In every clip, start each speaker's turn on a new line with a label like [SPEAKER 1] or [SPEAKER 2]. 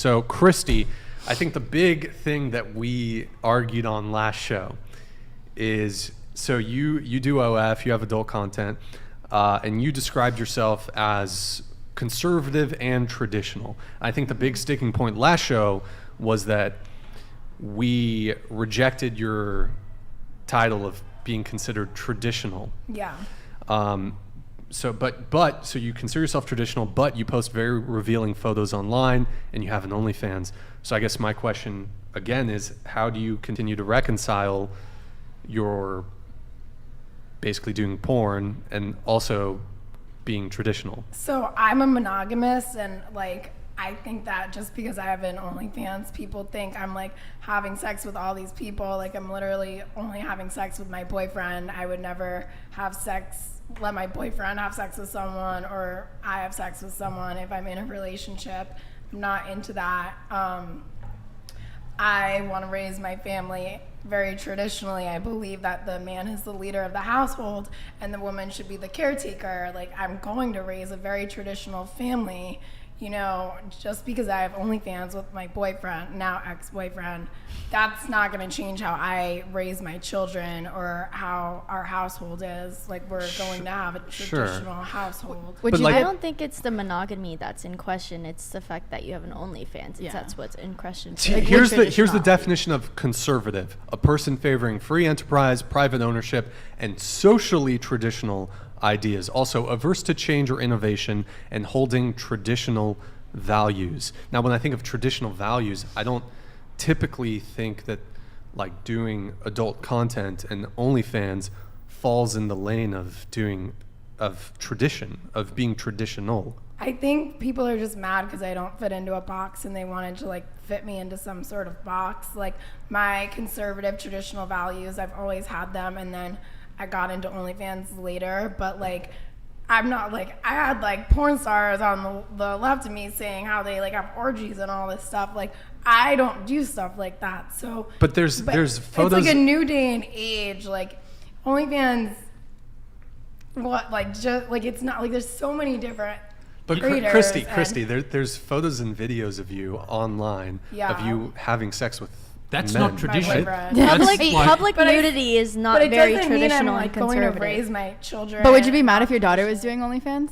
[SPEAKER 1] So, Christy, I think the big thing that we argued on last show is, so you do OF, you have adult content, and you described yourself as conservative and traditional. I think the big sticking point last show was that we rejected your title of being considered traditional.
[SPEAKER 2] Yeah.
[SPEAKER 1] So you consider yourself traditional, but you post very revealing photos online and you have an OnlyFans. So I guess my question again is, how do you continue to reconcile your basically doing porn and also being traditional?
[SPEAKER 2] So I'm a monogamist, and like, I think that just because I have an OnlyFans, people think I'm like having sex with all these people. Like, I'm literally only having sex with my boyfriend. I would never let my boyfriend have sex with someone, or I have sex with someone if I'm in a relationship. I'm not into that. I want to raise my family very traditionally. I believe that the man is the leader of the household and the woman should be the caretaker. Like, I'm going to raise a very traditional family. You know, just because I have OnlyFans with my boyfriend, now ex-boyfriend, that's not going to change how I raise my children or how our household is. Like, we're going to have a traditional household.
[SPEAKER 3] I don't think it's the monogamy that's in question. It's the fact that you have an OnlyFans. That's what's in question.
[SPEAKER 1] Like, here's the definition of conservative: a person favoring free enterprise, private ownership, and socially traditional ideas, also averse to change or innovation, and holding traditional values. Now, when I think of traditional values, I don't typically think that like doing adult content and OnlyFans falls in the lane of tradition, of being traditional.
[SPEAKER 2] I think people are just mad because I don't fit into a box, and they wanted to like fit me into some sort of box. Like, my conservative traditional values, I've always had them, and then I got into OnlyFans later, but like, I'm not like, I had like porn stars on the left of me saying how they like have orgies and all this stuff. Like, I don't do stuff like that. So,
[SPEAKER 1] but there's photos.
[SPEAKER 2] It's like a new day and age. Like, OnlyFans, it's not like, there's so many different.
[SPEAKER 1] But Christy, there's photos and videos of you online of you having sex with.
[SPEAKER 4] That's
[SPEAKER 1] men.
[SPEAKER 4] not tradition.
[SPEAKER 3] Public nudity is not very traditional and conservative.
[SPEAKER 2] Going to raise my children.
[SPEAKER 5] But would you be mad if your daughter was doing OnlyFans?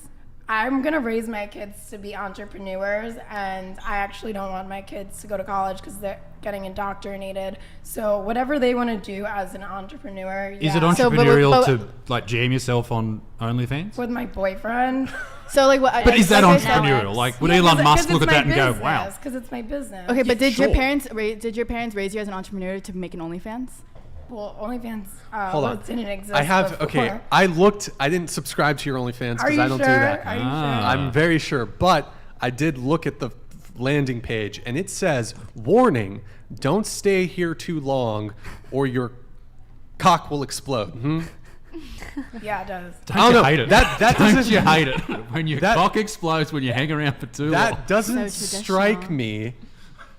[SPEAKER 2] I'm going to raise my kids to be entrepreneurs, and I actually don't want my kids to go to college because they're getting indoctrinated. So whatever they want to do as an entrepreneur.
[SPEAKER 4] Is it entrepreneurial to like jam yourself on OnlyFans?
[SPEAKER 2] With my boyfriend.
[SPEAKER 5] So like what?
[SPEAKER 4] But is that entrepreneurial? Like, would Elon Musk look at that and go, "Wow"?
[SPEAKER 2] Because it's my business.
[SPEAKER 5] Okay, but did your parents raise you as an entrepreneur to make an OnlyFans?
[SPEAKER 2] Well, OnlyFans didn't exist.
[SPEAKER 1] I didn't subscribe to your OnlyFans because I don't do that.
[SPEAKER 2] Are you sure?
[SPEAKER 1] I'm very sure, but I did look at the landing page, and it says, "Warning: don't stay here too long, or your cock will explode."
[SPEAKER 2] Yeah, it does.
[SPEAKER 4] Don't you hate it?
[SPEAKER 1] Don't
[SPEAKER 4] you hate it when your cock explodes when you hang around for too long?
[SPEAKER 1] That doesn't strike me.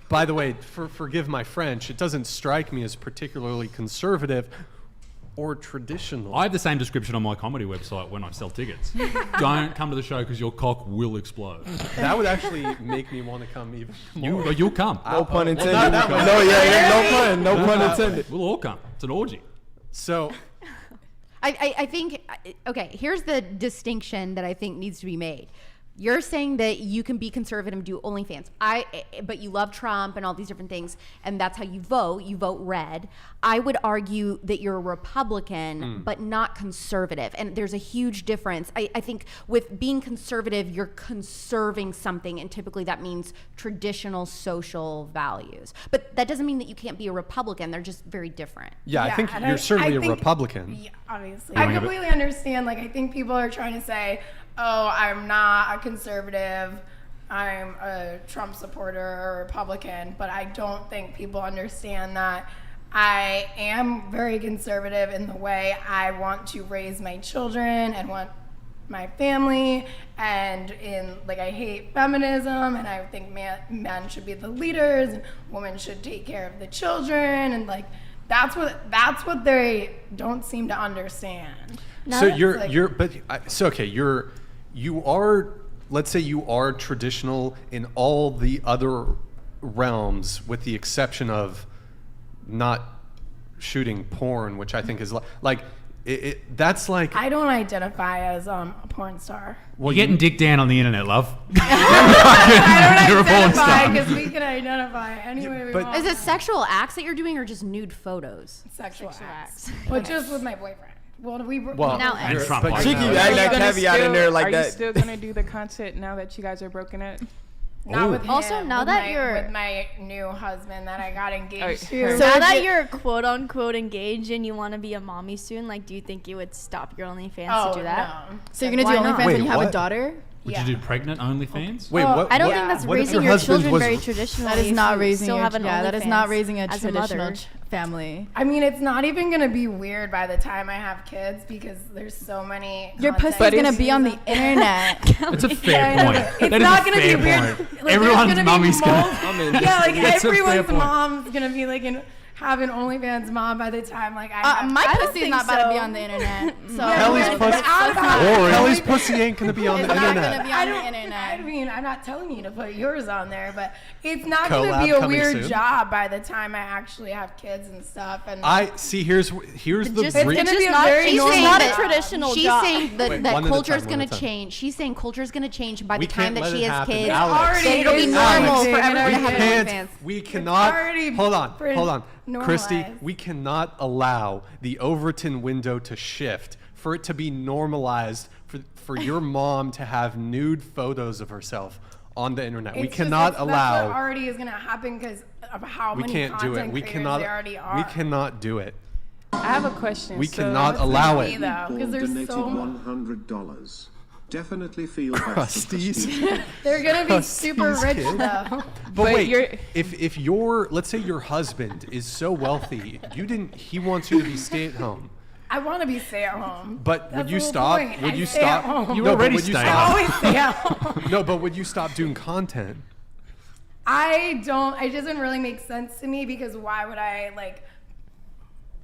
[SPEAKER 1] By the way, forgive my French, it doesn't strike me as particularly conservative or traditional.
[SPEAKER 4] I have the same description on my comedy website when I sell tickets. Don't come to the show because your cock will explode.
[SPEAKER 1] That would actually make me want to come even more.
[SPEAKER 4] You'll come.
[SPEAKER 6] No pun intended. No pun intended.
[SPEAKER 4] We'll all come. It's an orgy.
[SPEAKER 1] So...
[SPEAKER 7] I think, okay, here's the distinction that I think needs to be made. You're saying that you can be conservative and do OnlyFans. But you love Trump and all these different things, and that's how you vote. You vote red. I would argue that you're a Republican, but not conservative. And there's a huge difference. I think with being conservative, you're conserving something, and typically that means traditional social values. But that doesn't mean that you can't be a Republican. They're just very different.
[SPEAKER 1] Yeah, I think you're certainly a Republican.
[SPEAKER 2] Yeah, obviously. I completely understand. Like, I think people are trying to say, oh, I'm not a conservative, I'm a Trump supporter or Republican, but I don't think people understand that I am very conservative in the way I want to raise my children and want my family, and I hate feminism, and I think men should be the leaders and women should take care of the children, and like that's what they don't seem to understand.
[SPEAKER 1] So you are, let's say you are traditional in all the other realms, with the exception of not shooting porn, which I think is that's like
[SPEAKER 2] I don't identify as a porn star.
[SPEAKER 4] Well, you're getting dick down on the internet, love.
[SPEAKER 2] I
[SPEAKER 4] You're a
[SPEAKER 2] don't
[SPEAKER 4] porn
[SPEAKER 2] identify
[SPEAKER 4] star.
[SPEAKER 2] because we can identify any way we
[SPEAKER 1] But-
[SPEAKER 2] want.
[SPEAKER 7] Is it sexual acts that you're doing or just nude photos?
[SPEAKER 2] Sexual acts. But just with my boyfriend. Well,
[SPEAKER 1] Well,
[SPEAKER 3] Now
[SPEAKER 4] And
[SPEAKER 3] ex.
[SPEAKER 4] Trump
[SPEAKER 1] but
[SPEAKER 4] likes
[SPEAKER 6] She
[SPEAKER 4] that.
[SPEAKER 6] keep adding that
[SPEAKER 8] Are you gonna
[SPEAKER 6] caveat in there like
[SPEAKER 8] are
[SPEAKER 6] that.
[SPEAKER 8] you still gonna do the content now that you guys are broken up?
[SPEAKER 2] Not with him.
[SPEAKER 3] Also, now
[SPEAKER 2] with
[SPEAKER 3] that
[SPEAKER 2] my,
[SPEAKER 3] you're-
[SPEAKER 2] with my new husband that I got engaged
[SPEAKER 8] Okay.
[SPEAKER 2] to.
[SPEAKER 3] So now that you're quote unquote engaged and you want to be a mommy soon, like, do you think you would stop your OnlyFans to do that?
[SPEAKER 2] No.
[SPEAKER 5] So you're gonna do
[SPEAKER 2] Why not?
[SPEAKER 5] OnlyFans
[SPEAKER 1] Wait,
[SPEAKER 5] when you have
[SPEAKER 1] what?
[SPEAKER 5] a daughter?
[SPEAKER 4] Would
[SPEAKER 2] Yeah.
[SPEAKER 4] you do pregnant OnlyFans?
[SPEAKER 1] Wait,
[SPEAKER 2] Well,
[SPEAKER 1] what?
[SPEAKER 3] I don't
[SPEAKER 1] what-
[SPEAKER 3] think that's
[SPEAKER 1] what if
[SPEAKER 3] raising
[SPEAKER 1] your
[SPEAKER 3] your
[SPEAKER 1] husband
[SPEAKER 3] children
[SPEAKER 1] was-
[SPEAKER 3] very traditionally.
[SPEAKER 5] That is not
[SPEAKER 3] if you
[SPEAKER 5] raising
[SPEAKER 3] still
[SPEAKER 5] your
[SPEAKER 3] have an
[SPEAKER 5] that is
[SPEAKER 3] OnlyFans
[SPEAKER 5] not raising a
[SPEAKER 3] as
[SPEAKER 5] traditional
[SPEAKER 3] mother.
[SPEAKER 5] family.
[SPEAKER 2] I mean, it's not even gonna be weird by the time I have kids because there's so many.
[SPEAKER 5] Your
[SPEAKER 2] content
[SPEAKER 5] pussy's gonna
[SPEAKER 2] issues
[SPEAKER 5] be on the
[SPEAKER 2] out there.
[SPEAKER 5] internet.
[SPEAKER 4] That's a fair point.
[SPEAKER 2] It's
[SPEAKER 4] That is
[SPEAKER 2] not
[SPEAKER 4] a
[SPEAKER 2] gonna
[SPEAKER 4] fair
[SPEAKER 2] be weird.
[SPEAKER 4] point.
[SPEAKER 2] Like, there's
[SPEAKER 4] Everyone's
[SPEAKER 2] gonna be
[SPEAKER 4] mummy's gonna.
[SPEAKER 2] Yeah, like
[SPEAKER 4] That's a fair
[SPEAKER 2] everyone's
[SPEAKER 4] point.
[SPEAKER 2] mom's gonna be like have an OnlyFans mom by the time like I have.
[SPEAKER 5] My
[SPEAKER 3] I don't
[SPEAKER 5] pussy's
[SPEAKER 3] think
[SPEAKER 5] not about to be
[SPEAKER 3] so.
[SPEAKER 5] on the internet. So
[SPEAKER 1] Kelly's
[SPEAKER 2] but
[SPEAKER 1] pussy.
[SPEAKER 2] outside-
[SPEAKER 1] Kelly's pussy ain't gonna be on the
[SPEAKER 5] It's not
[SPEAKER 1] internet.
[SPEAKER 5] gonna be
[SPEAKER 2] I
[SPEAKER 5] on the
[SPEAKER 2] don't.
[SPEAKER 5] internet.
[SPEAKER 2] I mean, I'm not telling you to put yours on there, but it's not
[SPEAKER 1] Collab
[SPEAKER 2] going to be a
[SPEAKER 1] coming
[SPEAKER 2] weird
[SPEAKER 1] soon.
[SPEAKER 2] job by the time I actually have kids and stuff. And
[SPEAKER 1] I see. Here's the
[SPEAKER 3] Just-
[SPEAKER 2] it's
[SPEAKER 1] re-
[SPEAKER 2] going to
[SPEAKER 3] just
[SPEAKER 2] be a
[SPEAKER 3] not-
[SPEAKER 2] very
[SPEAKER 3] she's
[SPEAKER 2] normal
[SPEAKER 3] saying not a
[SPEAKER 2] job.
[SPEAKER 3] traditional
[SPEAKER 7] She's
[SPEAKER 3] job.
[SPEAKER 7] saying that,
[SPEAKER 1] Wait,
[SPEAKER 7] that
[SPEAKER 1] one at a
[SPEAKER 7] culture's
[SPEAKER 1] time,
[SPEAKER 7] going
[SPEAKER 1] one
[SPEAKER 7] to
[SPEAKER 1] at a time.
[SPEAKER 7] change. She's saying culture's going to change by
[SPEAKER 1] We
[SPEAKER 7] the time
[SPEAKER 1] can't
[SPEAKER 7] that
[SPEAKER 1] let
[SPEAKER 7] she
[SPEAKER 1] it
[SPEAKER 7] has
[SPEAKER 1] happen.
[SPEAKER 7] kids.
[SPEAKER 1] Alex.
[SPEAKER 2] Already
[SPEAKER 7] Then it'll be
[SPEAKER 2] is
[SPEAKER 7] normal
[SPEAKER 2] happening.
[SPEAKER 7] for everyone
[SPEAKER 1] we
[SPEAKER 7] to have
[SPEAKER 1] can't.
[SPEAKER 7] OnlyFans.
[SPEAKER 1] We cannot.
[SPEAKER 2] already
[SPEAKER 1] Hold on.
[SPEAKER 2] pretty
[SPEAKER 1] Hold on. Christy,
[SPEAKER 2] normalized.
[SPEAKER 1] we cannot allow the Overton window to shift for it to be normalized for your mom to have nude photos of herself on the internet. We
[SPEAKER 2] It's just
[SPEAKER 1] cannot
[SPEAKER 2] that's what
[SPEAKER 1] allow.
[SPEAKER 2] already is going to happen because of how
[SPEAKER 1] We
[SPEAKER 2] many
[SPEAKER 1] can't do
[SPEAKER 2] content
[SPEAKER 1] it. We
[SPEAKER 2] creators
[SPEAKER 1] cannot.
[SPEAKER 2] there already are.
[SPEAKER 1] We cannot do it.
[SPEAKER 8] I have a question.
[SPEAKER 1] We
[SPEAKER 8] So-
[SPEAKER 1] cannot allow
[SPEAKER 2] Me,
[SPEAKER 1] it.
[SPEAKER 2] though, because there's
[SPEAKER 9] donated
[SPEAKER 2] so
[SPEAKER 9] $100. Definitely feel
[SPEAKER 1] Crusties.
[SPEAKER 2] they're going to be super
[SPEAKER 1] Crusties,
[SPEAKER 2] rich
[SPEAKER 1] kid.
[SPEAKER 2] though.
[SPEAKER 1] But
[SPEAKER 8] But
[SPEAKER 1] wait,
[SPEAKER 8] you're-
[SPEAKER 1] if your let's say your husband is so wealthy, he wants you to be stay at home.
[SPEAKER 2] I want to be stay at home.
[SPEAKER 1] But
[SPEAKER 2] That's
[SPEAKER 1] would you
[SPEAKER 2] the whole
[SPEAKER 1] stop?
[SPEAKER 2] point.
[SPEAKER 1] Would
[SPEAKER 2] I
[SPEAKER 1] you
[SPEAKER 2] stay at
[SPEAKER 1] stop?
[SPEAKER 2] home.
[SPEAKER 4] You
[SPEAKER 1] No, but
[SPEAKER 4] already
[SPEAKER 1] would you
[SPEAKER 4] stay
[SPEAKER 2] I
[SPEAKER 4] at
[SPEAKER 1] stop?
[SPEAKER 2] always stay at home.
[SPEAKER 1] No, but would you stop doing content?
[SPEAKER 2] I don't. It doesn't really make sense to me because why would I like?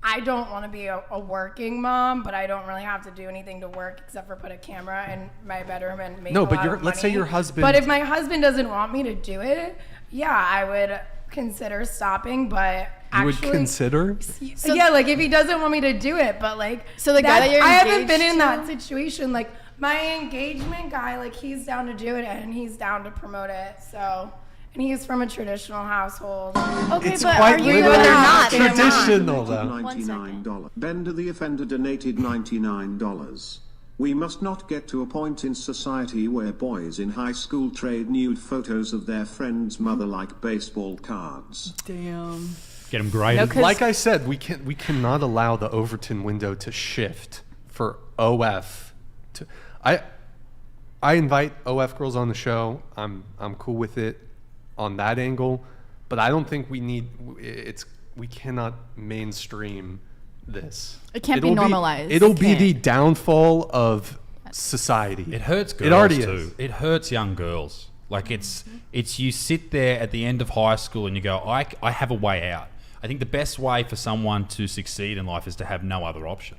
[SPEAKER 2] I don't want to be a working mom, but I don't really have to do anything to work except for put a camera in my bedroom and make.
[SPEAKER 1] No,
[SPEAKER 2] a
[SPEAKER 1] but
[SPEAKER 2] lot
[SPEAKER 1] your-
[SPEAKER 2] of
[SPEAKER 1] let's say
[SPEAKER 2] money.
[SPEAKER 1] your husband-
[SPEAKER 2] But if my husband doesn't want me to do it, yeah, I would consider stopping. But
[SPEAKER 1] You would
[SPEAKER 2] actually,
[SPEAKER 1] consider?
[SPEAKER 2] yeah, like if he doesn't want me to do it, but like
[SPEAKER 5] So the guy that you're
[SPEAKER 2] I haven't been
[SPEAKER 5] engaged
[SPEAKER 2] in that
[SPEAKER 5] to?
[SPEAKER 2] situation. Like my engagement guy, like he's down to do it and he's down to promote it. So, and he's from a traditional household.
[SPEAKER 3] Okay,
[SPEAKER 1] It's
[SPEAKER 3] but
[SPEAKER 1] quite
[SPEAKER 3] are you
[SPEAKER 1] literally
[SPEAKER 7] They're not.
[SPEAKER 1] traditional, though.
[SPEAKER 9] $99. Bender the Offender donated $99. We must not get to a point in society where boys in high school trade nude photos of their friends' mother like baseball cards.
[SPEAKER 5] Damn.
[SPEAKER 4] Get them graded.
[SPEAKER 8] No, 'cause-
[SPEAKER 1] Like I said, we cannot allow the Overton window to shift for OF. I invite OF girls on the show. I'm cool with it on that angle, but I don't think we cannot mainstream this.
[SPEAKER 5] It can't be
[SPEAKER 1] It'll
[SPEAKER 5] normalized.
[SPEAKER 1] It'll
[SPEAKER 5] It
[SPEAKER 1] be
[SPEAKER 5] can't.
[SPEAKER 1] the downfall of society.
[SPEAKER 4] It hurts girls
[SPEAKER 1] It already
[SPEAKER 4] too.
[SPEAKER 1] is.
[SPEAKER 4] It hurts young girls. Like it's you sit there at the end of high school and you go, I have a way out. I think the best way for someone to succeed in life is to have no other option.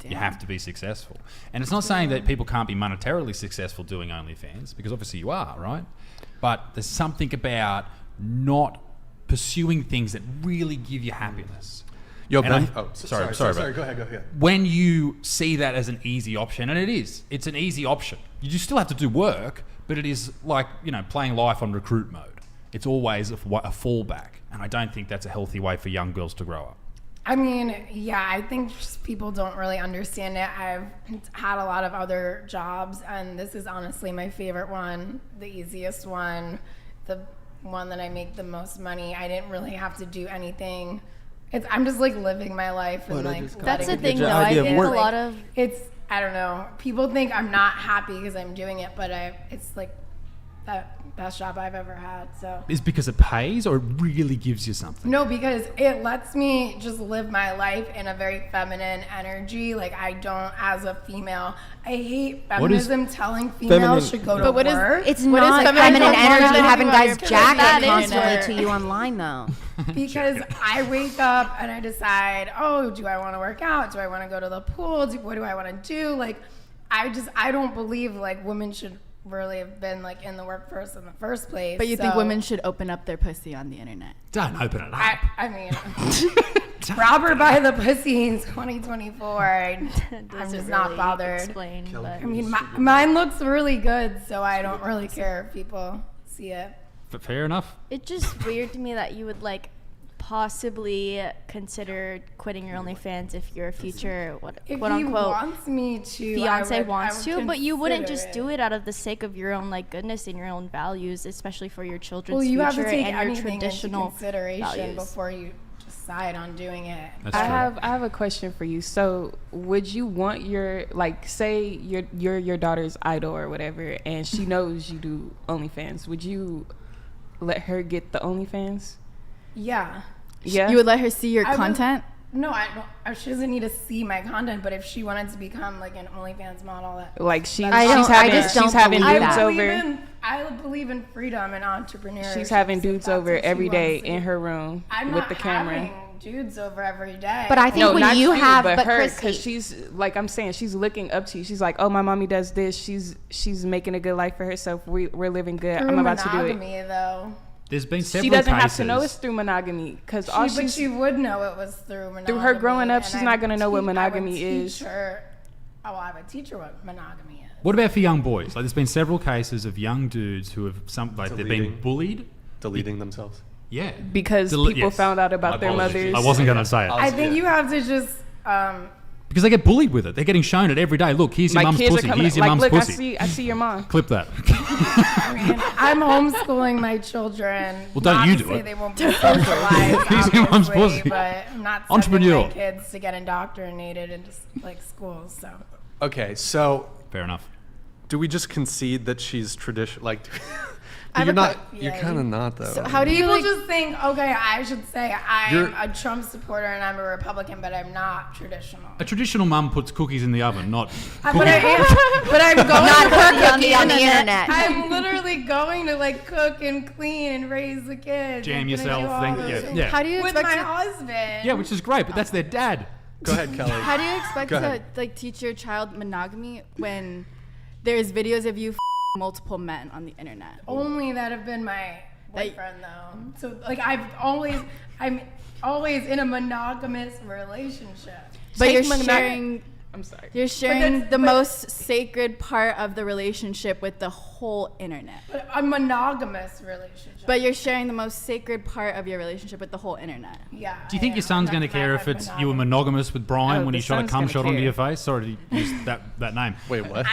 [SPEAKER 4] You have to be successful. And it's not saying that people can't be monetarily successful doing OnlyFans, because obviously you are, right? But there's something about not pursuing things that really give you happiness.
[SPEAKER 1] Yo,
[SPEAKER 4] And
[SPEAKER 1] Ben.
[SPEAKER 4] sorry,
[SPEAKER 1] Go ahead.
[SPEAKER 4] When you see that as an easy option, and it's an easy option. You just still have to do work, but it is like, playing life on recruit mode. It's always a fallback, and I don't think that's a healthy way for young girls to grow up.
[SPEAKER 2] I mean, yeah, I think just people don't really understand it. I've had a lot of other jobs, and this is honestly my favorite one, the easiest one, the one that I make the most money. I didn't really have to do anything. I'm just like living my life and like
[SPEAKER 3] That's the
[SPEAKER 2] letting
[SPEAKER 3] thing,
[SPEAKER 2] it
[SPEAKER 3] though. I
[SPEAKER 6] idea of
[SPEAKER 3] think a
[SPEAKER 6] work.
[SPEAKER 3] lot of
[SPEAKER 2] it's I don't know. People think I'm not happy because I'm doing it, but it's like that best job I've ever had. So
[SPEAKER 4] Is because it pays, or it really gives you something?
[SPEAKER 2] no, because it lets me just live my life in a very feminine energy. Like I don't, as a female, I hate
[SPEAKER 4] What is-
[SPEAKER 2] feminism telling females
[SPEAKER 6] Feminine-
[SPEAKER 2] should go to
[SPEAKER 5] But what is-
[SPEAKER 2] work.
[SPEAKER 7] It's
[SPEAKER 5] What is
[SPEAKER 7] not
[SPEAKER 5] feminine
[SPEAKER 7] feminine
[SPEAKER 5] more
[SPEAKER 7] energy
[SPEAKER 5] than
[SPEAKER 7] having guys
[SPEAKER 5] because
[SPEAKER 7] jack
[SPEAKER 5] that
[SPEAKER 7] it
[SPEAKER 5] is
[SPEAKER 7] constantly
[SPEAKER 5] nerd.
[SPEAKER 7] to you online, though.
[SPEAKER 2] Because I wake up and I decide, oh, do I want to work out? Do I want to go to the pool? What do I want to do? Like, I don't believe like women should really have been like in the workforce in the first place.
[SPEAKER 5] But you think
[SPEAKER 2] so
[SPEAKER 5] women should open up their pussy on the internet?
[SPEAKER 4] Don't open it up.
[SPEAKER 2] I mean, grab her by the pussy in 2024. I'm just not bothered.
[SPEAKER 3] Explain, but
[SPEAKER 2] I mean, mine looks really good, so I don't really care if people see it.
[SPEAKER 4] Fair enough.
[SPEAKER 3] it's just weird to me that you would like possibly consider quitting your OnlyFans if your future
[SPEAKER 2] If
[SPEAKER 3] quote
[SPEAKER 2] he
[SPEAKER 3] unquote
[SPEAKER 2] wants me to,
[SPEAKER 3] fiance
[SPEAKER 2] I would
[SPEAKER 3] wants to, but you wouldn't
[SPEAKER 2] consider
[SPEAKER 3] just do it out of the sake of your own like goodness and your own values, especially for your children's
[SPEAKER 2] Well, you
[SPEAKER 3] future
[SPEAKER 2] have to take
[SPEAKER 3] and your
[SPEAKER 2] anything into
[SPEAKER 3] traditional
[SPEAKER 2] consideration
[SPEAKER 3] values.
[SPEAKER 2] before you decide on doing it.
[SPEAKER 4] That's
[SPEAKER 8] I
[SPEAKER 4] true.
[SPEAKER 8] have a question for you. So, would you want your like say you're your daughter's idol or whatever, and she knows you do OnlyFans? Would you let her get the OnlyFans?
[SPEAKER 2] Yeah.
[SPEAKER 8] Yeah.
[SPEAKER 5] You would let her see your
[SPEAKER 2] I would-
[SPEAKER 5] content?
[SPEAKER 2] No, I don't. She doesn't need to see my content, but if she wanted to become like an OnlyFans model,
[SPEAKER 8] like she's
[SPEAKER 7] I don't- I just don't
[SPEAKER 8] having
[SPEAKER 7] believe
[SPEAKER 8] dudes
[SPEAKER 7] that.
[SPEAKER 8] over.
[SPEAKER 2] I believe in freedom and entrepreneurship.
[SPEAKER 8] She's having
[SPEAKER 2] so if
[SPEAKER 8] dudes
[SPEAKER 2] that's
[SPEAKER 8] over
[SPEAKER 2] what she
[SPEAKER 8] every day
[SPEAKER 2] wants to
[SPEAKER 8] in
[SPEAKER 2] do.
[SPEAKER 8] her room
[SPEAKER 2] I'm
[SPEAKER 8] with
[SPEAKER 2] not
[SPEAKER 8] the camera.
[SPEAKER 2] having dudes over every day.
[SPEAKER 7] But I think
[SPEAKER 8] No,
[SPEAKER 7] when
[SPEAKER 8] not
[SPEAKER 7] you have,
[SPEAKER 8] but her,
[SPEAKER 7] Chrissy,
[SPEAKER 8] because she's like I'm saying, she's looking up to you. She's like, oh, my mommy does this. She's making a good life for herself. We're living good.
[SPEAKER 2] through
[SPEAKER 8] I'm about to do it.
[SPEAKER 2] monogamy, though.
[SPEAKER 4] There's been several
[SPEAKER 8] She doesn't
[SPEAKER 4] cases.
[SPEAKER 8] have to know it's through monogamy because all
[SPEAKER 2] But
[SPEAKER 8] she's
[SPEAKER 2] she would know it was through monogamy.
[SPEAKER 8] through her growing up.
[SPEAKER 2] and
[SPEAKER 8] She's
[SPEAKER 2] I
[SPEAKER 8] not
[SPEAKER 2] would
[SPEAKER 8] gonna know what
[SPEAKER 2] teach-
[SPEAKER 8] monogamy
[SPEAKER 2] I would
[SPEAKER 8] is.
[SPEAKER 2] teach her. Oh, I would teach her what monogamy is.
[SPEAKER 4] What about for young boys? Like, there's been several cases of young dudes who have they've been
[SPEAKER 1] Deleting.
[SPEAKER 4] bullied.
[SPEAKER 1] Deleting themselves.
[SPEAKER 4] Yeah.
[SPEAKER 8] because people
[SPEAKER 4] Yes.
[SPEAKER 8] found out about their
[SPEAKER 4] Apologies.
[SPEAKER 8] mothers.
[SPEAKER 4] I wasn't going to say it.
[SPEAKER 2] I think you have to just.
[SPEAKER 4] Because they get bullied with it. They're getting shown it every day. Look, here's your
[SPEAKER 8] Like
[SPEAKER 4] mum's
[SPEAKER 8] kids
[SPEAKER 4] pussy.
[SPEAKER 8] are coming.
[SPEAKER 4] Here's your
[SPEAKER 8] Like,
[SPEAKER 4] mum's
[SPEAKER 8] look,
[SPEAKER 4] pussy.
[SPEAKER 8] I see your mom.
[SPEAKER 4] Clip that.
[SPEAKER 2] I'm homeschooling my children.
[SPEAKER 4] Well, don't
[SPEAKER 2] Not
[SPEAKER 4] you
[SPEAKER 2] to
[SPEAKER 4] do
[SPEAKER 2] say
[SPEAKER 4] it.
[SPEAKER 2] They won't be socialized,
[SPEAKER 4] He's your mom's
[SPEAKER 2] obviously,
[SPEAKER 4] pussy.
[SPEAKER 2] but I'm not sending
[SPEAKER 4] Entrepreneur.
[SPEAKER 2] my kids to get indoctrinated in just like schools. So
[SPEAKER 1] Okay, so
[SPEAKER 4] Fair enough.
[SPEAKER 1] do we just concede that she's traditional? Like,
[SPEAKER 5] I have
[SPEAKER 1] you're
[SPEAKER 5] a
[SPEAKER 1] not.
[SPEAKER 5] que-
[SPEAKER 1] You're
[SPEAKER 2] yeah,
[SPEAKER 1] kind of
[SPEAKER 2] you-
[SPEAKER 1] not though.
[SPEAKER 5] So how do you
[SPEAKER 2] people
[SPEAKER 5] like?
[SPEAKER 2] just think, okay, I should say I'm
[SPEAKER 1] You're-
[SPEAKER 2] a Trump supporter and I'm a Republican, but I'm not traditional.
[SPEAKER 4] A traditional mum puts cookies in the oven, not.
[SPEAKER 2] But I am. But I'm going.
[SPEAKER 7] not
[SPEAKER 2] to
[SPEAKER 7] her cookie on the internet.
[SPEAKER 2] I'm literally going to like cook and clean and raise the kids.
[SPEAKER 4] Jam
[SPEAKER 2] and gonna
[SPEAKER 4] yourself,
[SPEAKER 2] do all
[SPEAKER 4] think-
[SPEAKER 2] those
[SPEAKER 4] yeah,
[SPEAKER 2] things
[SPEAKER 4] yeah.
[SPEAKER 5] How do you
[SPEAKER 2] With
[SPEAKER 5] expect?
[SPEAKER 2] my
[SPEAKER 5] To,
[SPEAKER 2] husband.
[SPEAKER 4] Yeah, which is great, but that's their dad.
[SPEAKER 1] Go ahead, Kelly.
[SPEAKER 5] how do you expect
[SPEAKER 1] Go
[SPEAKER 5] to
[SPEAKER 1] ahead.
[SPEAKER 5] like teach your child monogamy when there's videos of you multiple men on the internet?
[SPEAKER 2] Only that have been my boyfriend though. So like I'm always in a monogamous relationship.
[SPEAKER 5] But you're
[SPEAKER 8] Take monog-
[SPEAKER 5] sharing.
[SPEAKER 8] I'm sorry.
[SPEAKER 5] You're sharing
[SPEAKER 2] that's-
[SPEAKER 5] the
[SPEAKER 2] but-
[SPEAKER 5] most sacred part of the relationship with the whole internet.
[SPEAKER 2] But a monogamous relationship.
[SPEAKER 5] But you're sharing the most sacred part of your relationship with the whole internet.
[SPEAKER 2] yeah.
[SPEAKER 4] Do you think your son's going to care if it's you were monogamous with Brian
[SPEAKER 8] Oh,
[SPEAKER 4] when
[SPEAKER 8] the
[SPEAKER 4] he shot a
[SPEAKER 8] son's
[SPEAKER 4] cum
[SPEAKER 8] gonna
[SPEAKER 4] shot onto
[SPEAKER 8] care.
[SPEAKER 4] your face? Sorry to use that name.
[SPEAKER 1] Wait, what?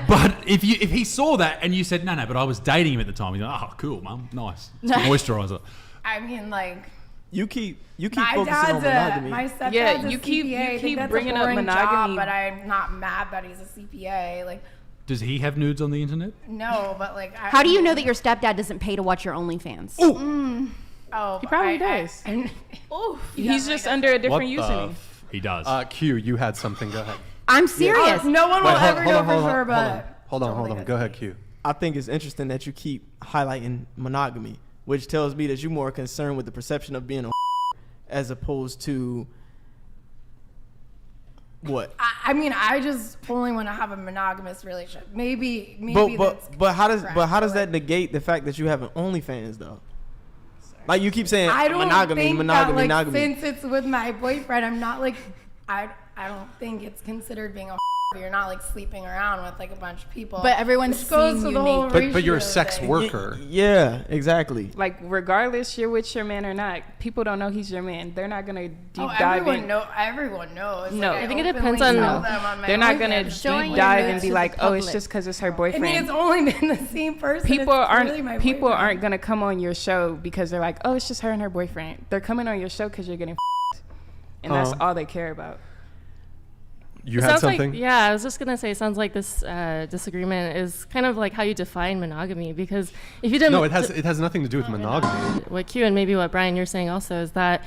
[SPEAKER 4] But if he saw that and you said no, but I was dating him at the time, he's like, oh, cool, mum, nice. It's a moisturizer.
[SPEAKER 2] I mean, like
[SPEAKER 6] You keep
[SPEAKER 2] my
[SPEAKER 6] focusing on monogamy.
[SPEAKER 2] my stepdad's
[SPEAKER 8] Yeah,
[SPEAKER 2] a
[SPEAKER 8] you
[SPEAKER 2] CPA.
[SPEAKER 8] keep-
[SPEAKER 2] I
[SPEAKER 8] you
[SPEAKER 2] think
[SPEAKER 8] keep
[SPEAKER 2] that's
[SPEAKER 8] bringing
[SPEAKER 2] a
[SPEAKER 8] up
[SPEAKER 2] boring
[SPEAKER 8] monogamy.
[SPEAKER 2] job, but I'm not mad that he's a CPA. Like,
[SPEAKER 4] Does he have nudes on the internet?
[SPEAKER 2] no, but like.
[SPEAKER 7] how do you know that your stepdad doesn't pay to watch your OnlyFans?
[SPEAKER 2] Oh,
[SPEAKER 8] He probably does. He's just under a different username.
[SPEAKER 4] He does.
[SPEAKER 1] Q, you had something. Go ahead.
[SPEAKER 7] I'm serious.
[SPEAKER 2] No one will
[SPEAKER 1] Wait,
[SPEAKER 2] ever know for sure, but.
[SPEAKER 1] Hold on. Go ahead, Q.
[SPEAKER 6] I think it's interesting that you keep highlighting monogamy, which tells me that you're more concerned with the perception of being a as opposed to what?
[SPEAKER 2] I mean, I just only want to have a monogamous relationship. Maybe that's
[SPEAKER 6] But how does
[SPEAKER 2] correct,
[SPEAKER 6] that
[SPEAKER 2] like,
[SPEAKER 6] negate the fact that you have an OnlyFans though? Like you keep saying
[SPEAKER 2] I don't
[SPEAKER 6] monogamy,
[SPEAKER 2] think
[SPEAKER 6] monogamy,
[SPEAKER 2] that, like,
[SPEAKER 6] monogamy.
[SPEAKER 2] since it's with my boyfriend, I'm not like I don't think it's considered being a. You're not like sleeping around with like a bunch of people.
[SPEAKER 5] But everyone's
[SPEAKER 2] Which goes
[SPEAKER 5] seen
[SPEAKER 2] to
[SPEAKER 5] you
[SPEAKER 2] the whole
[SPEAKER 5] naked.
[SPEAKER 1] But you're a
[SPEAKER 2] ratio
[SPEAKER 1] sex
[SPEAKER 2] thing.
[SPEAKER 1] worker.
[SPEAKER 6] Yeah, exactly.
[SPEAKER 8] Like regardless, you're with your man or not. People don't know he's your man. They're not gonna deep dive
[SPEAKER 2] everyone
[SPEAKER 8] in.
[SPEAKER 2] Everyone knows.
[SPEAKER 8] No.
[SPEAKER 2] Like,
[SPEAKER 8] I
[SPEAKER 10] think it
[SPEAKER 2] openly
[SPEAKER 10] depends on-
[SPEAKER 2] tell them on my
[SPEAKER 8] They're not
[SPEAKER 2] OnlyFans.
[SPEAKER 8] gonna
[SPEAKER 3] Showing
[SPEAKER 8] deep
[SPEAKER 3] your
[SPEAKER 8] dive
[SPEAKER 3] nudes
[SPEAKER 8] and be
[SPEAKER 3] to
[SPEAKER 8] like,
[SPEAKER 3] the
[SPEAKER 8] oh, it's
[SPEAKER 3] public.
[SPEAKER 8] just because it's her
[SPEAKER 2] I
[SPEAKER 8] boyfriend.
[SPEAKER 2] mean, it's only been the same person.
[SPEAKER 8] people
[SPEAKER 2] It's
[SPEAKER 8] aren't
[SPEAKER 2] really my
[SPEAKER 8] people
[SPEAKER 2] boyfriend.
[SPEAKER 8] aren't gonna come on your show because they're like, oh, it's just her and her boyfriend. They're coming on your show because you're getting and that's all they care about.
[SPEAKER 1] You
[SPEAKER 10] It
[SPEAKER 1] had
[SPEAKER 10] sounds
[SPEAKER 1] something.
[SPEAKER 10] Like, yeah, I was just gonna say, it sounds like this disagreement is kind of like how you define monogamy. Because if you didn't,
[SPEAKER 1] No, it has nothing to do with monogamy.
[SPEAKER 10] what Q and maybe what Brian you're saying also is that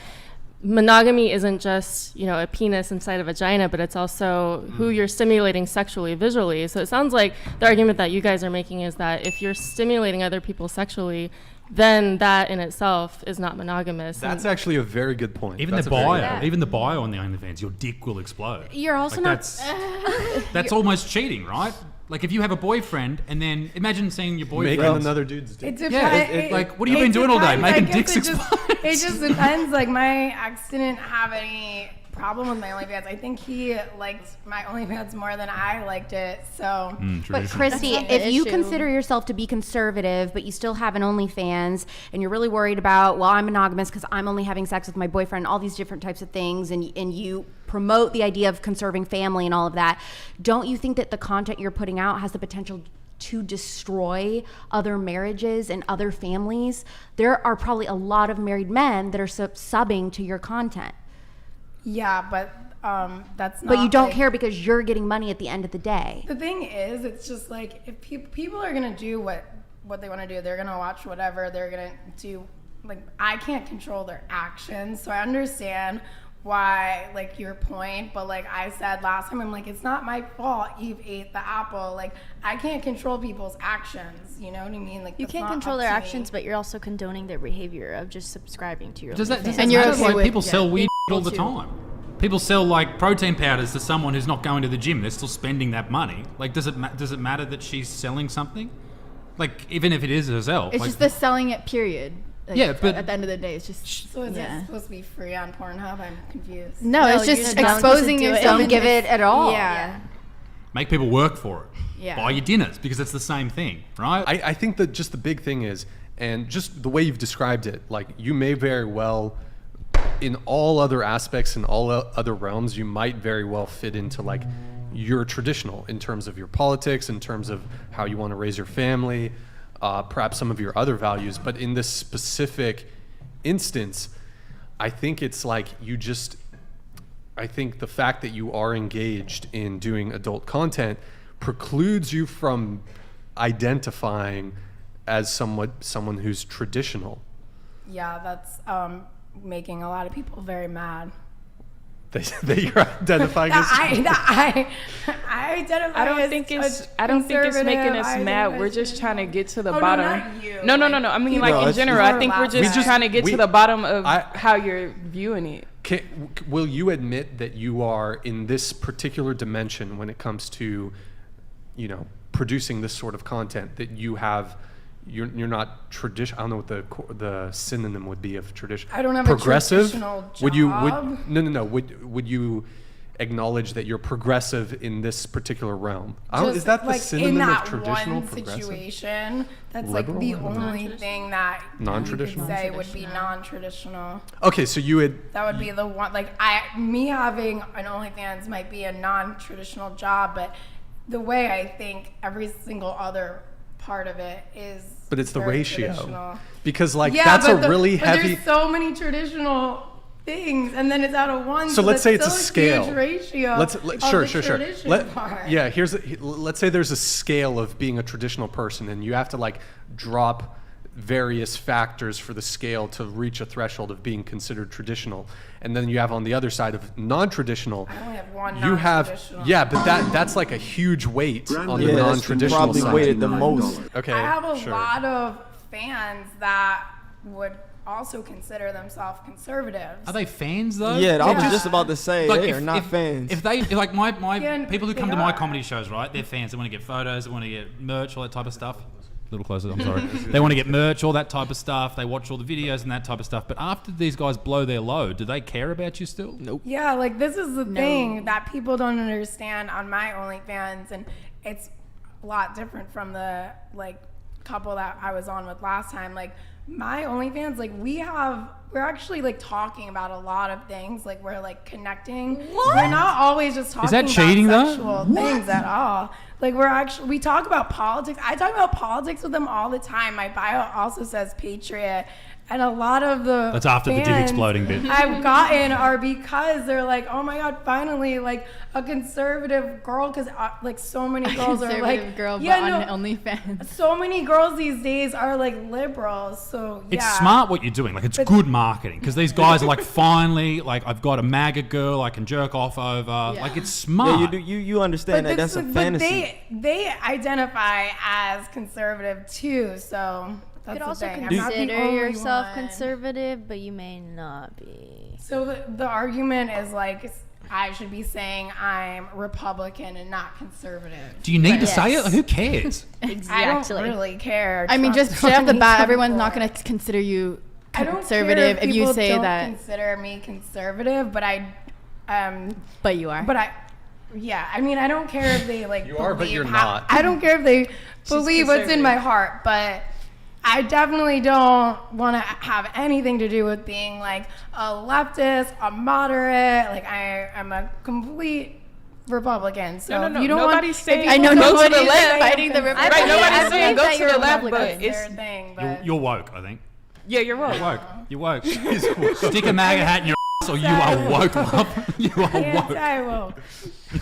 [SPEAKER 10] monogamy isn't just a penis inside a vagina, but it's also who you're stimulating sexually, visually. So it sounds like the argument that you guys are making is that if you're stimulating other people sexually, then that in itself is not monogamous.
[SPEAKER 1] That's actually a very good point.
[SPEAKER 4] even
[SPEAKER 1] That's
[SPEAKER 4] the
[SPEAKER 1] a very
[SPEAKER 4] bio,
[SPEAKER 1] good point.
[SPEAKER 4] even the bio on the OnlyFans, your dick will explode.
[SPEAKER 7] You're also
[SPEAKER 4] Like
[SPEAKER 7] not.
[SPEAKER 4] that's almost cheating, right? Like if you have a boyfriend and then imagine seeing your boyfriend
[SPEAKER 1] Making another dude's dick.
[SPEAKER 2] It depends.
[SPEAKER 4] Yeah, like what have you been doing all day? Making dicks explode.
[SPEAKER 2] It just depends. Like my ex didn't have any problem with my OnlyFans. I think he liked my OnlyFans more than I liked it. So,
[SPEAKER 7] But Christy,
[SPEAKER 3] That's not
[SPEAKER 7] if
[SPEAKER 3] the
[SPEAKER 7] you
[SPEAKER 3] issue.
[SPEAKER 7] consider yourself to be conservative, but you still have an OnlyFans, and you're really worried about, well, I'm monogamous because I'm only having sex with my boyfriend, all these different types of things, and you promote the idea of conserving family and all of that, don't you think that the content you're putting out has the potential to destroy other marriages and other families? There are probably a lot of married men that are subbing to your content.
[SPEAKER 2] yeah, but that's not.
[SPEAKER 7] But you don't
[SPEAKER 2] like,
[SPEAKER 7] care because you're getting money at the end of the day.
[SPEAKER 2] The thing is, it's just like if people are gonna do what they want to do, they're gonna watch whatever they're gonna do. Like I can't control their actions, so I understand why like your point, but like I said last time, I'm like, it's not my fault Eve ate the apple. Like I can't control people's actions, you know what I mean? Like
[SPEAKER 3] You
[SPEAKER 2] that's
[SPEAKER 3] can't
[SPEAKER 2] not
[SPEAKER 3] control
[SPEAKER 2] up
[SPEAKER 3] their
[SPEAKER 2] to
[SPEAKER 3] actions,
[SPEAKER 2] me.
[SPEAKER 3] but you're also condoning their behavior of just subscribing to your
[SPEAKER 4] Does that
[SPEAKER 3] OnlyFans.
[SPEAKER 8] And you're
[SPEAKER 4] matter?
[SPEAKER 8] okay
[SPEAKER 4] Like
[SPEAKER 8] with-
[SPEAKER 4] people
[SPEAKER 8] yeah,
[SPEAKER 4] sell weed
[SPEAKER 8] being
[SPEAKER 4] all the
[SPEAKER 8] able to.
[SPEAKER 4] time. People sell like protein powders to someone who's not going to the gym. They're still spending that money. Like, does it matter that she's selling something? Like, even if it is herself.
[SPEAKER 5] It's
[SPEAKER 4] like,
[SPEAKER 5] just the selling it period. Like,
[SPEAKER 4] Yeah, but-
[SPEAKER 5] at the end of the day, it's just
[SPEAKER 2] So is
[SPEAKER 5] yeah.
[SPEAKER 2] it supposed to be free on Pornhub? I'm confused.
[SPEAKER 5] no, it's
[SPEAKER 3] you
[SPEAKER 5] just
[SPEAKER 3] don't need to
[SPEAKER 5] exposing
[SPEAKER 3] do it.
[SPEAKER 5] yourself.
[SPEAKER 7] Don't
[SPEAKER 5] and
[SPEAKER 7] give it at all.
[SPEAKER 5] Yeah.
[SPEAKER 4] make people work for it.
[SPEAKER 5] Yeah.
[SPEAKER 4] Buy your dinners because it's the same thing, right?
[SPEAKER 1] I think that just the big thing is, and just the way you've described it, like you may very well, in all other aspects, in all other realms, you might very well fit into like your traditional in terms of your politics, in terms of how you want to raise your family, perhaps some of your other values. But in this specific instance, I think it's like I think the fact that you are engaged in doing adult content precludes you from identifying as someone who's traditional.
[SPEAKER 2] Yeah, that's making a lot of people very mad.
[SPEAKER 1] That you're identifying as.
[SPEAKER 2] I identify.
[SPEAKER 8] I don't
[SPEAKER 2] as
[SPEAKER 8] think
[SPEAKER 2] a
[SPEAKER 8] it's making us
[SPEAKER 2] conservative.
[SPEAKER 8] mad.
[SPEAKER 2] I
[SPEAKER 8] We're just
[SPEAKER 2] identify
[SPEAKER 8] trying to get to the
[SPEAKER 2] Oh,
[SPEAKER 8] bottom.
[SPEAKER 2] No, not you.
[SPEAKER 8] No.
[SPEAKER 2] Like,
[SPEAKER 8] I mean,
[SPEAKER 2] people-
[SPEAKER 8] like
[SPEAKER 6] No,
[SPEAKER 8] in
[SPEAKER 6] it's
[SPEAKER 8] general,
[SPEAKER 2] just-
[SPEAKER 8] I think we're
[SPEAKER 2] We
[SPEAKER 8] just
[SPEAKER 1] just-
[SPEAKER 8] trying to get
[SPEAKER 1] we-
[SPEAKER 8] to the bottom of
[SPEAKER 1] I-
[SPEAKER 8] how you're viewing it.
[SPEAKER 1] Will you admit that you are in this particular dimension when it comes to, producing this sort of content, that you're not tradition? I don't know what the synonym would be of tradition.
[SPEAKER 2] I don't have
[SPEAKER 1] progressive.
[SPEAKER 2] a traditional
[SPEAKER 1] Would you?
[SPEAKER 2] job.
[SPEAKER 1] No. Would you acknowledge that you're progressive in this particular realm? Is
[SPEAKER 2] Just,
[SPEAKER 1] that the
[SPEAKER 2] like,
[SPEAKER 1] synonym
[SPEAKER 2] in that
[SPEAKER 1] of traditional?
[SPEAKER 2] one
[SPEAKER 1] progressive?
[SPEAKER 2] situation, that's
[SPEAKER 1] Liberal?
[SPEAKER 2] like the only thing that you
[SPEAKER 1] Non-traditional?
[SPEAKER 2] could say would be non-traditional.
[SPEAKER 1] Okay, so you would.
[SPEAKER 2] That would be the one. Like me having an OnlyFans might be a non-traditional job, but the way I think every single other part of it is.
[SPEAKER 1] But it's the
[SPEAKER 2] very
[SPEAKER 1] ratio.
[SPEAKER 2] traditional.
[SPEAKER 1] Because
[SPEAKER 2] Yeah,
[SPEAKER 1] that's
[SPEAKER 2] but
[SPEAKER 1] really
[SPEAKER 2] but
[SPEAKER 1] heavy.
[SPEAKER 2] There's so many traditional things, and then it's out of one.
[SPEAKER 1] So let's say it's a
[SPEAKER 2] that's
[SPEAKER 1] scale.
[SPEAKER 2] Huge ratio.
[SPEAKER 1] Sure.
[SPEAKER 2] of the tradition part.
[SPEAKER 1] Yeah, let's say there's a scale of being a traditional person, and you have to like drop various factors for the scale to reach a threshold of being considered traditional. And then you have on the other side of non-traditional.
[SPEAKER 2] I only have one
[SPEAKER 1] You have
[SPEAKER 2] non-traditional.
[SPEAKER 1] but that's like a huge weight on the
[SPEAKER 9] Yeah, that's
[SPEAKER 1] non-traditional
[SPEAKER 6] probably
[SPEAKER 1] side.
[SPEAKER 6] weighted the most.
[SPEAKER 1] Okay,
[SPEAKER 2] I have a
[SPEAKER 1] sure.
[SPEAKER 2] lot of fans that would also consider themselves conservatives.
[SPEAKER 4] Are they fans though?
[SPEAKER 6] Yeah, I was
[SPEAKER 2] Yeah.
[SPEAKER 6] just about to say they are not fans.
[SPEAKER 4] If they like my
[SPEAKER 2] Yeah,
[SPEAKER 4] people who
[SPEAKER 2] they
[SPEAKER 4] come to my
[SPEAKER 2] are.
[SPEAKER 4] comedy shows, right? They're fans. They want to get photos. They want to get merch, all that type of stuff. A little closer. I'm sorry. They want to get merch, all that type of stuff. They watch all the videos and that type of stuff. But after these guys blow their load, do they care about you still?
[SPEAKER 6] Nope.
[SPEAKER 2] Yeah, like this is the thing that people don't understand on my OnlyFans, and it's a lot different from the like couple that I was on with last time. Like my OnlyFans, like we're actually like talking about a lot of things. Like we're like connecting. We're not always just talking
[SPEAKER 4] that cheating,
[SPEAKER 2] about
[SPEAKER 4] though?
[SPEAKER 2] sexual things at all. Like we talk about politics. I talk about politics with them all the time. My bio also says Patriot. And a lot of the
[SPEAKER 4] That's after the dick
[SPEAKER 2] fans
[SPEAKER 4] exploding bit.
[SPEAKER 2] I've gotten are because they're like, oh my God, finally, like a conservative girl, because like so many girls are like,
[SPEAKER 5] Conservative girl,
[SPEAKER 2] yeah,
[SPEAKER 5] but on OnlyFans.
[SPEAKER 2] so many girls these days are like liberals. So yeah,
[SPEAKER 4] It's smart what you're doing. Like, it's good marketing because these guys are like, finally, like, I've got a MAGA girl I can jerk off over. Like, it's smart.
[SPEAKER 6] Yeah, you do. You understand that that's a fantasy.
[SPEAKER 2] But they identify as conservative too. So
[SPEAKER 3] You
[SPEAKER 2] that's
[SPEAKER 3] could also
[SPEAKER 2] the thing. I'm not the
[SPEAKER 3] consider
[SPEAKER 2] only
[SPEAKER 3] yourself
[SPEAKER 2] one.
[SPEAKER 3] conservative, but you may not be.
[SPEAKER 2] So the argument is like, I should be saying I'm Republican and not conservative.
[SPEAKER 4] Do you need to
[SPEAKER 3] Yes.
[SPEAKER 4] say it? Who cares?
[SPEAKER 2] I don't really care.
[SPEAKER 5] I mean,
[SPEAKER 2] Trump's
[SPEAKER 5] just straight off the bat,
[SPEAKER 2] 2024.
[SPEAKER 5] everyone's not going to consider you
[SPEAKER 2] I don't
[SPEAKER 5] conservative
[SPEAKER 2] care
[SPEAKER 5] if you
[SPEAKER 2] people
[SPEAKER 5] say
[SPEAKER 2] don't
[SPEAKER 5] that.
[SPEAKER 2] consider me conservative, but
[SPEAKER 5] But you are.
[SPEAKER 2] But I mean, I don't care if they like.
[SPEAKER 1] You are, but
[SPEAKER 2] believe
[SPEAKER 1] you're
[SPEAKER 2] how-
[SPEAKER 1] not.
[SPEAKER 2] I don't care if they believe what's in
[SPEAKER 8] conservative.
[SPEAKER 2] my heart, but I definitely don't want to have anything to do with being like a leftist, a moderate. Like I am a complete Republican. So
[SPEAKER 8] No.
[SPEAKER 2] if you don't
[SPEAKER 8] Nobody's
[SPEAKER 2] want,
[SPEAKER 8] saying
[SPEAKER 2] I know
[SPEAKER 8] go to the
[SPEAKER 2] nobody's
[SPEAKER 8] left
[SPEAKER 2] saying
[SPEAKER 5] fighting the
[SPEAKER 2] I'm
[SPEAKER 5] Republicans.
[SPEAKER 8] Right, nobody's
[SPEAKER 3] I
[SPEAKER 8] saying
[SPEAKER 3] believe
[SPEAKER 8] go
[SPEAKER 3] that
[SPEAKER 8] to
[SPEAKER 3] you're
[SPEAKER 8] the left,
[SPEAKER 3] Republican.
[SPEAKER 8] but
[SPEAKER 2] their
[SPEAKER 8] it's
[SPEAKER 2] thing. But
[SPEAKER 4] You're woke, I think.
[SPEAKER 8] yeah, you're woke.
[SPEAKER 4] You're woke. Stick a MAGA hat in your ass or you are woke, love. You are woke.
[SPEAKER 2] anti-woke.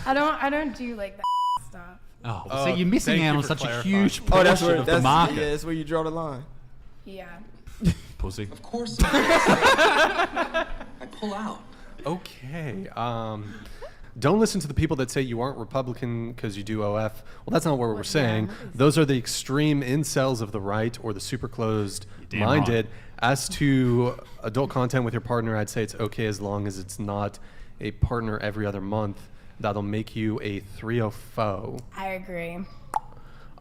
[SPEAKER 2] I don't do like that stuff.
[SPEAKER 4] Oh,
[SPEAKER 1] Oh,
[SPEAKER 4] so you're missing
[SPEAKER 1] thank
[SPEAKER 4] out
[SPEAKER 1] you
[SPEAKER 4] on
[SPEAKER 1] for
[SPEAKER 4] such a
[SPEAKER 1] clarifying.
[SPEAKER 4] huge
[SPEAKER 6] Oh, that's
[SPEAKER 4] portion
[SPEAKER 6] where
[SPEAKER 4] of the market.
[SPEAKER 6] that's where you draw the line.
[SPEAKER 2] Yeah.
[SPEAKER 4] Pussy.
[SPEAKER 11] Of course. I pull out.
[SPEAKER 1] Okay. Don't listen to the people that say you aren't Republican because you do OF. Well, that's not what we're saying. Those are the extreme incels of the right or the super closed
[SPEAKER 4] damn
[SPEAKER 1] minded.
[SPEAKER 4] right.
[SPEAKER 1] As to adult content with your partner, I'd say it's okay as long as it's not a partner every other month. That'll make you a 304.
[SPEAKER 2] I agree.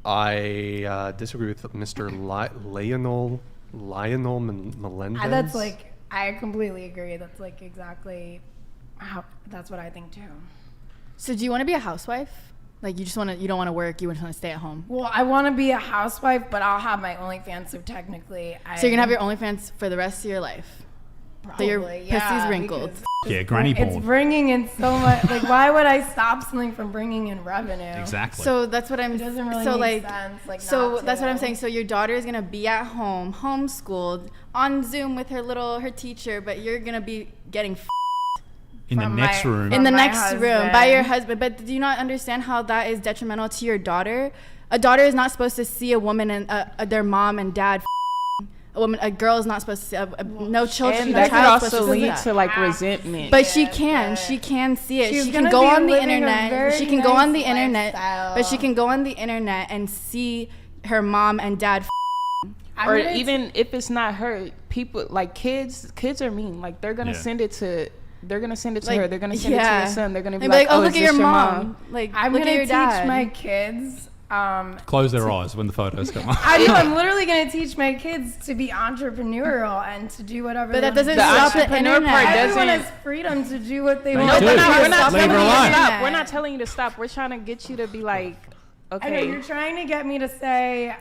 [SPEAKER 1] I disagree with Mr. Lionel Melendez.
[SPEAKER 2] That's like, I completely agree. That's like exactly how, that's what I think too.
[SPEAKER 5] So do you want to be a housewife? Like you don't want to work, you just want to stay at home.
[SPEAKER 2] Well, I want to be a housewife, but I'll have my OnlyFans, so technically
[SPEAKER 5] So you're going to have your OnlyFans for the rest of your life. So your pussy's wrinkled.
[SPEAKER 2] because
[SPEAKER 4] Yeah, granny
[SPEAKER 2] It's
[SPEAKER 4] porn.
[SPEAKER 2] bringing in so much. Like, why would I stop something from bringing in revenue?
[SPEAKER 4] Exactly.
[SPEAKER 5] So that's what I'm.
[SPEAKER 2] It doesn't really
[SPEAKER 5] so
[SPEAKER 2] make
[SPEAKER 5] like,
[SPEAKER 2] sense. Like,
[SPEAKER 5] so
[SPEAKER 2] not
[SPEAKER 5] that's what I'm
[SPEAKER 2] to.
[SPEAKER 5] saying. So your daughter is gonna be at home, homeschooled, on Zoom with her teacher, but you're gonna be getting
[SPEAKER 4] in the
[SPEAKER 2] from
[SPEAKER 4] next
[SPEAKER 2] my-
[SPEAKER 4] room.
[SPEAKER 5] in the
[SPEAKER 2] my
[SPEAKER 5] next room by your
[SPEAKER 2] husband.
[SPEAKER 5] husband. But do you not understand how that is detrimental to your daughter? A daughter is not supposed to see a woman and their mom and dad. A girl is not supposed to see. No children.
[SPEAKER 8] And
[SPEAKER 5] no
[SPEAKER 8] that could
[SPEAKER 5] child's
[SPEAKER 8] also
[SPEAKER 5] supposed to see
[SPEAKER 8] lead
[SPEAKER 5] that.
[SPEAKER 8] to like resentment.
[SPEAKER 5] But she
[SPEAKER 2] Yeah,
[SPEAKER 5] can.
[SPEAKER 2] but
[SPEAKER 5] She can see it.
[SPEAKER 2] she's
[SPEAKER 5] She can
[SPEAKER 2] gonna
[SPEAKER 5] go
[SPEAKER 2] be
[SPEAKER 5] on the
[SPEAKER 2] living a
[SPEAKER 5] internet.
[SPEAKER 2] very
[SPEAKER 5] She can go on the
[SPEAKER 2] nice
[SPEAKER 5] internet.
[SPEAKER 2] lifestyle.
[SPEAKER 5] But she can go on the internet and see her mom and dad.
[SPEAKER 2] I'm
[SPEAKER 8] or
[SPEAKER 2] gonna
[SPEAKER 8] even if it's not her, people like kids are mean. Like they're gonna
[SPEAKER 4] Yeah.
[SPEAKER 8] send it to. They're gonna send it to
[SPEAKER 5] Like,
[SPEAKER 8] her. They're gonna send it to
[SPEAKER 5] yeah.
[SPEAKER 8] your son. They're gonna be
[SPEAKER 5] And
[SPEAKER 8] like,
[SPEAKER 5] oh,
[SPEAKER 8] "Oh,
[SPEAKER 5] look
[SPEAKER 8] is
[SPEAKER 5] at
[SPEAKER 8] this
[SPEAKER 5] your
[SPEAKER 8] your
[SPEAKER 5] mom. Like,
[SPEAKER 2] I'm
[SPEAKER 5] look
[SPEAKER 2] gonna
[SPEAKER 5] at your
[SPEAKER 2] teach
[SPEAKER 5] dad.
[SPEAKER 2] my kids.
[SPEAKER 4] Close their eyes when the photos come up.
[SPEAKER 2] I'm literally gonna teach my kids to be entrepreneurial and to do whatever.
[SPEAKER 5] But that
[SPEAKER 2] they
[SPEAKER 5] doesn't
[SPEAKER 2] want to do.
[SPEAKER 5] stop the
[SPEAKER 8] entrepreneur
[SPEAKER 5] internet.
[SPEAKER 8] part
[SPEAKER 2] Everyone
[SPEAKER 8] doesn't-
[SPEAKER 2] has freedom to do what they
[SPEAKER 4] They
[SPEAKER 2] want.
[SPEAKER 4] do.
[SPEAKER 8] we're not
[SPEAKER 4] Leave
[SPEAKER 8] telling
[SPEAKER 4] her
[SPEAKER 8] you to
[SPEAKER 4] alone.
[SPEAKER 8] stop. We're not telling you to stop. We're trying to get you to be like,
[SPEAKER 2] I know
[SPEAKER 8] okay,
[SPEAKER 2] you're trying to get me to say,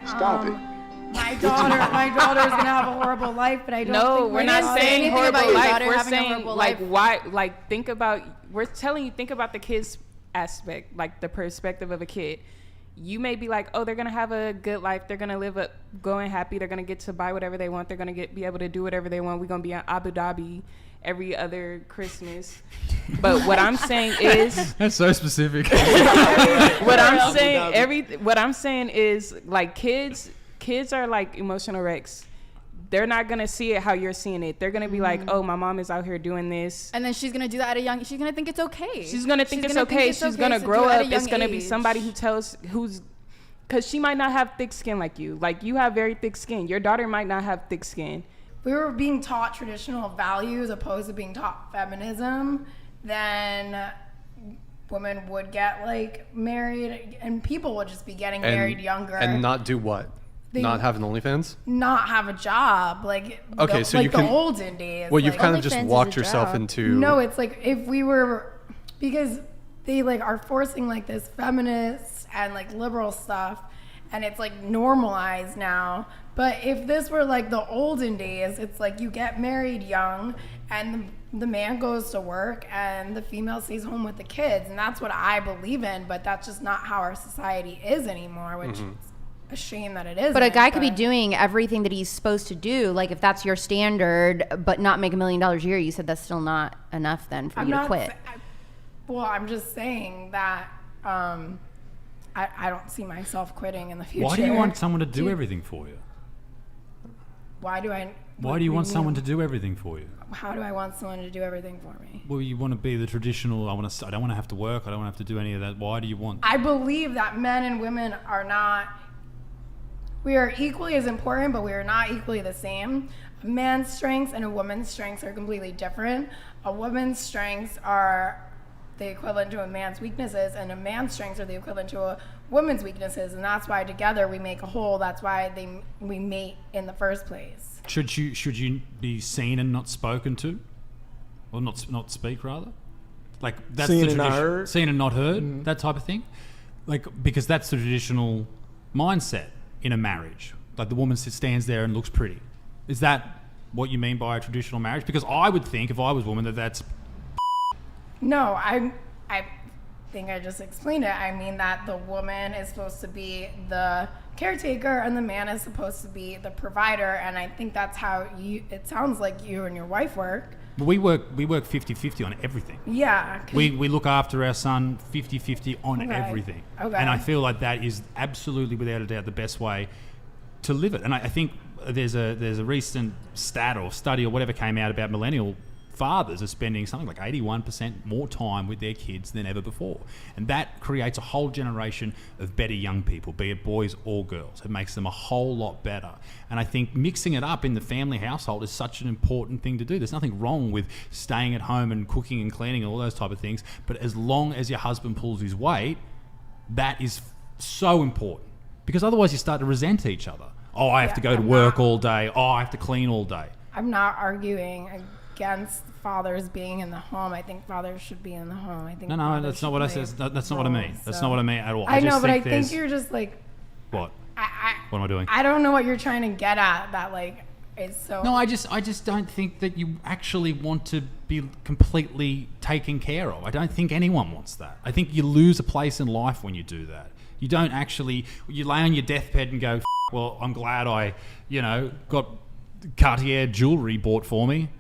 [SPEAKER 2] my daughter's gonna have a horrible life, but I don't.
[SPEAKER 8] no,
[SPEAKER 2] think
[SPEAKER 8] we're
[SPEAKER 2] my
[SPEAKER 8] not
[SPEAKER 2] daughter-
[SPEAKER 8] saying
[SPEAKER 5] anything about
[SPEAKER 8] horrible
[SPEAKER 5] your
[SPEAKER 8] life.
[SPEAKER 5] daughter
[SPEAKER 8] We're
[SPEAKER 5] having a
[SPEAKER 8] saying
[SPEAKER 5] horrible
[SPEAKER 8] like
[SPEAKER 5] life.
[SPEAKER 8] why, like think about. We're telling you think about the kid's aspect, like the perspective of a kid. You may be like, oh, they're gonna have a good life. They're gonna live up, going happy. They're gonna get to buy whatever they want. They're gonna be able to do whatever they want. We're gonna be in Abu Dhabi every other Christmas. But what I'm saying is,
[SPEAKER 4] That's so specific.
[SPEAKER 8] what I'm saying is like kids are like emotional wrecks. They're not gonna see it how you're seeing it. They're gonna be like, oh, my mom is out here doing this.
[SPEAKER 5] And then she's gonna do that at a young. She's gonna think it's okay.
[SPEAKER 8] She's gonna think it's okay. She's gonna grow up. It's gonna be somebody who tells because she might not have thick skin like you. Like you have very thick skin. Your daughter might not have thick skin.
[SPEAKER 2] we were being taught traditional values opposed to being taught feminism, then women would get like married and people would just be getting married younger
[SPEAKER 1] and not do what?
[SPEAKER 2] They-
[SPEAKER 1] Not have an OnlyFans?
[SPEAKER 2] not have a job like
[SPEAKER 1] Okay,
[SPEAKER 2] the,
[SPEAKER 1] so
[SPEAKER 2] like
[SPEAKER 1] you
[SPEAKER 2] the
[SPEAKER 1] can-
[SPEAKER 2] olden days.
[SPEAKER 1] Well, you've
[SPEAKER 2] like,
[SPEAKER 1] kind of just
[SPEAKER 3] OnlyFans is
[SPEAKER 1] walked
[SPEAKER 3] a
[SPEAKER 1] yourself
[SPEAKER 3] job.
[SPEAKER 1] into.
[SPEAKER 2] no, it's like if we were, because they like are forcing like this feminist and like liberal stuff, and it's like normalized now. But if this were like the olden days, it's like you get married young, and the man goes to work, and the female stays home with the kids, and that's what I believe in. But that's just not how our society is anymore, which is a shame that it is.
[SPEAKER 7] But a guy could be doing everything that he's supposed to do. Like if that's your standard, but not make $1 million a year, you said that's still not enough then for you to quit.
[SPEAKER 2] Well, I'm just saying that I don't see myself quitting in the future.
[SPEAKER 4] Why do you want someone to do everything for you?
[SPEAKER 2] Why do I?
[SPEAKER 4] Why do you want someone to do everything for you?
[SPEAKER 2] How do I want someone to do everything for me?
[SPEAKER 4] Well, you want to be the traditional. I don't want to have to work. I don't want to have to do any of that. Why do you want?
[SPEAKER 2] I believe that men and women are not. We are equally as important, but we are not equally the same. A man's strengths and a woman's strengths are completely different. A woman's strengths are the equivalent to a man's weaknesses, and a man's strengths are the equivalent to a woman's weaknesses, and that's why together we make a whole. That's why we mate in the first place.
[SPEAKER 4] Should you be seen and not spoken to, or not speak rather? Like that's
[SPEAKER 6] Seen
[SPEAKER 4] the
[SPEAKER 6] and not
[SPEAKER 4] tradition.
[SPEAKER 6] heard?
[SPEAKER 4] Seen and not heard, that type of thing. Like because that's the traditional mindset in a marriage. Like the woman stands there and looks pretty. Is that what you mean by a traditional marriage? Because I would think if I was a woman that's
[SPEAKER 2] No, I think I just explained it. I mean that the woman is supposed to be the caretaker and the man is supposed to be the provider, and I think that's how it sounds like you and your wife work.
[SPEAKER 4] we work 50-50 on everything.
[SPEAKER 2] Yeah. 'Cause
[SPEAKER 4] We look after our son 50-50 on
[SPEAKER 2] Okay.
[SPEAKER 4] everything.
[SPEAKER 2] Okay.
[SPEAKER 4] And I feel like that is absolutely without a doubt the best way to live it. And I think there's a recent stat or study or whatever came out about millennial fathers are spending something like 81% more time with their kids than ever before. And that creates a whole generation of better young people, be it boys or girls. It makes them a whole lot better. And I think mixing it up in the family household is such an important thing to do. There's nothing wrong with staying at home and cooking and cleaning and all those type of things. But as long as your husband pulls his weight, that is so important. Because otherwise you start to resent each other. Oh, I have to go to work all day. Oh, I have to clean all day.
[SPEAKER 2] I'm not arguing against fathers being in the home. I think fathers should be in the home. I think
[SPEAKER 4] No, that's not what I said. That's not what I mean. That's not what I mean at all.
[SPEAKER 2] I know,
[SPEAKER 4] just
[SPEAKER 2] but I
[SPEAKER 4] there's-
[SPEAKER 2] think you're just like,
[SPEAKER 4] What?
[SPEAKER 2] I
[SPEAKER 4] What am I doing?
[SPEAKER 2] I don't know what you're trying to get at. That like is so.
[SPEAKER 4] No, I just don't think that you actually want to be completely taken care of. I don't think anyone wants that. I think you lose a place in life when you do that. You don't actually. You lay on your deathbed and go, well, I'm glad I, got Cartier jewelry bought for me.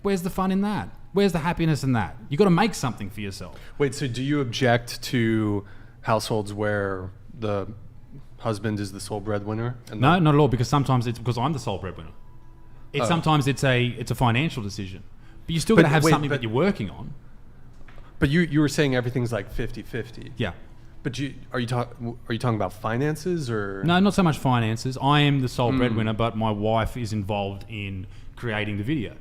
[SPEAKER 4] Where's the fun in that? Where's the happiness in that? You got to make something for yourself.
[SPEAKER 1] Wait, so do you object to households where the husband is the sole breadwinner? And
[SPEAKER 4] No, not at all. Because sometimes it's because I'm the sole breadwinner. Sometimes it's a financial decision, but you still got to have something that you're working on.
[SPEAKER 1] But you were saying everything's like 50-50.
[SPEAKER 4] Yeah.
[SPEAKER 1] But are you talking about finances or?
[SPEAKER 4] No, not so much finances. I am the sole breadwinner, but my wife is involved in creating the videos.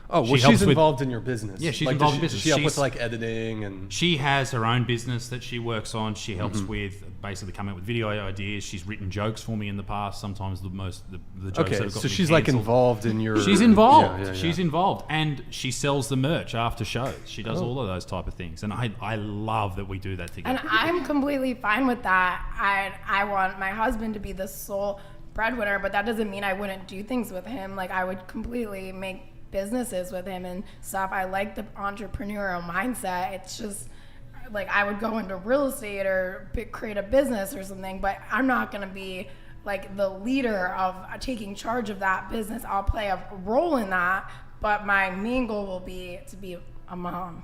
[SPEAKER 1] Oh, well, she's involved in your business.
[SPEAKER 4] Yeah, she's involved in business.
[SPEAKER 1] Does she help with like editing and?
[SPEAKER 4] She has her own business that she works on. She helps with basically coming up with video ideas. She's written jokes for me in the past. Sometimes the jokes that have got
[SPEAKER 1] so
[SPEAKER 4] me
[SPEAKER 1] she's like
[SPEAKER 4] cancelled.
[SPEAKER 1] involved in your.
[SPEAKER 4] She's involved.
[SPEAKER 1] Yeah.
[SPEAKER 4] She's involved, and she sells the merch after shows. She does all of those type of things, and I love that we do that together.
[SPEAKER 2] And I'm completely fine with that. I want my husband to be the sole breadwinner, but that doesn't mean I wouldn't do things with him. Like I would completely make businesses with him and stuff. I like the entrepreneurial mindset. It's just like I would go into real estate or create a business or something, but I'm not going to be like the leader of taking charge of that business. I'll play a role in that, but my main goal will be to be a mom.